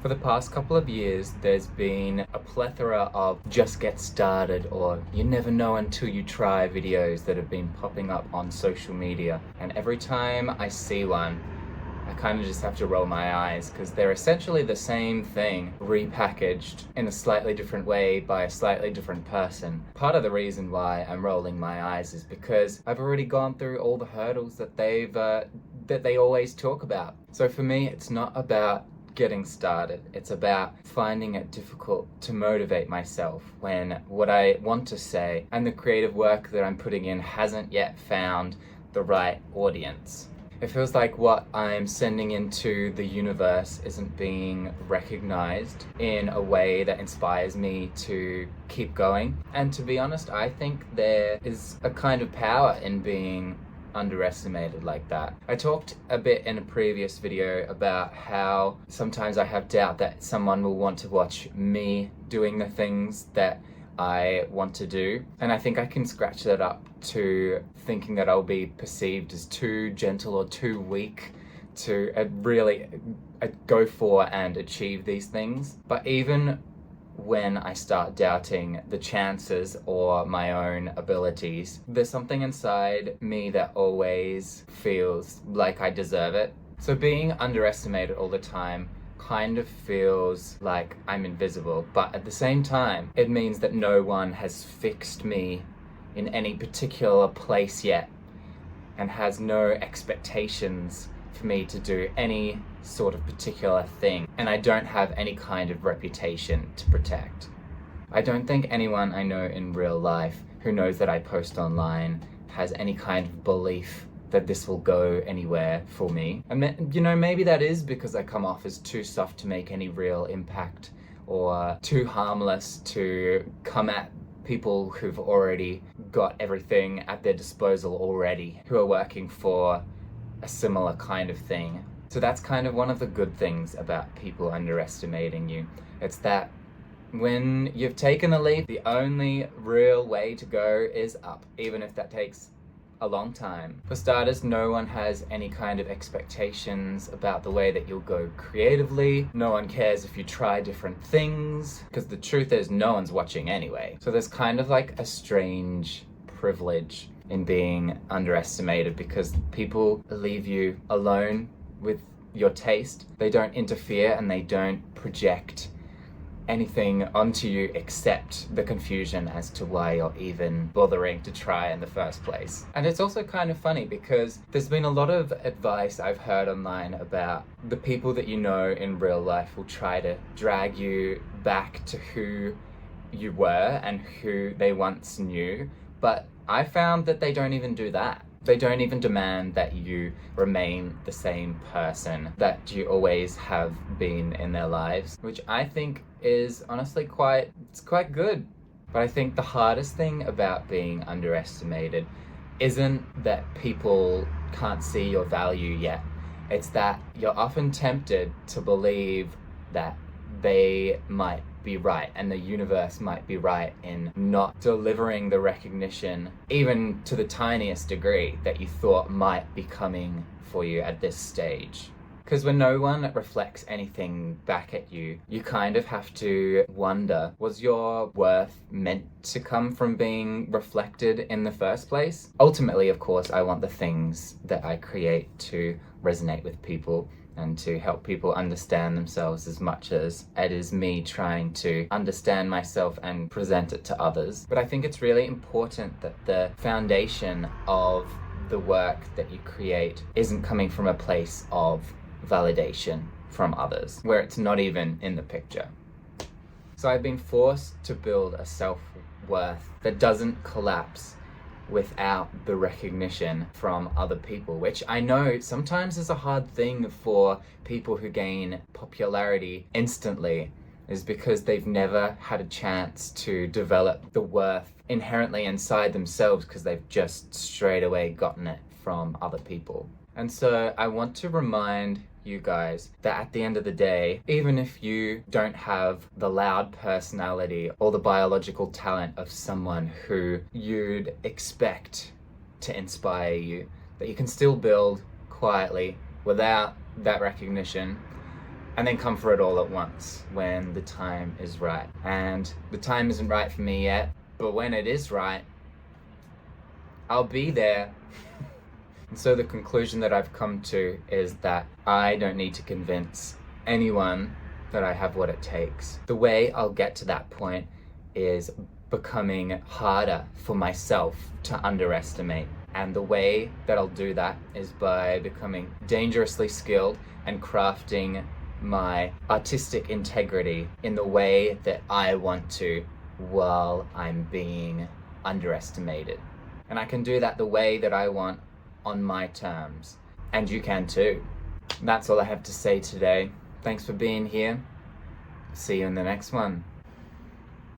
For the past couple of years, there's been a plethora of just get started or you never know until you try videos that have been popping up on social media. And every time I see one, I kind of just have to roll my eyes because they're essentially the same thing repackaged in a slightly different way by a slightly different person. Part of the reason why I'm rolling my eyes is because I've already gone through all the hurdles that they always talk about. So for me, it's not about getting started. It's about finding it difficult to motivate myself when what I want to say and the creative work that I'm putting in hasn't yet found the right audience. It feels like what I'm sending into the universe isn't being recognized in a way that inspires me to keep going. And to be honest, I think there is a kind of power in being underestimated like that. I talked a bit in a previous video about how sometimes I have doubt that someone will want to watch me doing the things that I want to do, and I think I can scratch that up to thinking that I'll be perceived as too gentle or too weak to really go for and achieve these things. But even when I start doubting the chances or my own abilities, there's something inside me that always feels like I deserve it. So being underestimated all the time kind of feels like I'm invisible, but at the same time, it means that no one has fixed me in any particular place yet and has no expectations for me to do any sort of particular thing, and I don't have any kind of reputation to protect. I don't think anyone I know in real life who knows that I post online has any kind of belief that this will go anywhere for me. And maybe that is because I come off as too soft to make any real impact or too harmless to come at people who've already got everything at their disposal already, who are working for a similar kind of thing. So that's kind of one of the good things about people underestimating you. It's that when you've taken the leap, the only real way to go is up, even if that takes a long time. For starters, no one has any kind of expectations about the way that you'll go creatively. No one cares if you try different things, because the truth is no one's watching anyway. So there's kind of like a strange privilege in being underestimated because people leave you alone with your taste. They don't interfere and they don't project anything onto you except the confusion as to why you're even bothering to try in the first place. And it's also kind of funny because there's been a lot of advice I've heard online about the people that you know in real life will try to drag you back to who you were and who they once knew, but I found that they don't even do that. They don't even demand that you remain the same person that you always have been in their lives, which I think is honestly quite good. But I think the hardest thing about being underestimated isn't that people can't see your value yet. It's that you're often tempted to believe that they might be right and the universe might be right in not delivering the recognition, even to the tiniest degree, that you thought might be coming for you at this stage. Because when no one reflects anything back at you, you kind of have to wonder, was your worth meant to come from being reflected in the first place? Ultimately, of course, I want the things that I create to resonate with people and to help people understand themselves as much as it is me trying to understand myself and present it to others. But I think it's really important that the foundation of the work that you create isn't coming from a place of validation from others, where it's not even in the picture. So I've been forced to build a self-worth that doesn't collapse without the recognition from other people, which I know sometimes is a hard thing for people who gain popularity instantly, is because they've never had a chance to develop the worth inherently inside themselves because they've just straight away gotten it from other people. And so I want to remind you guys that at the end of the day, even if you don't have the loud personality or the biological talent of someone who you'd expect to inspire you, that you can still build quietly without that recognition and then come for it all at once when the time is right. And the time isn't right for me yet, but when it is right, I'll be there. And so the conclusion that I've come to is that I don't need to convince anyone that I have what it takes. The way I'll get to that point is becoming harder for myself to underestimate. And the way that I'll do that is by becoming dangerously skilled and crafting my artistic integrity in the way that I want to while I'm being underestimated. And I can do that the way that I want on my terms. And you can too. That's all I have to say today. Thanks for being here. See you in the next one.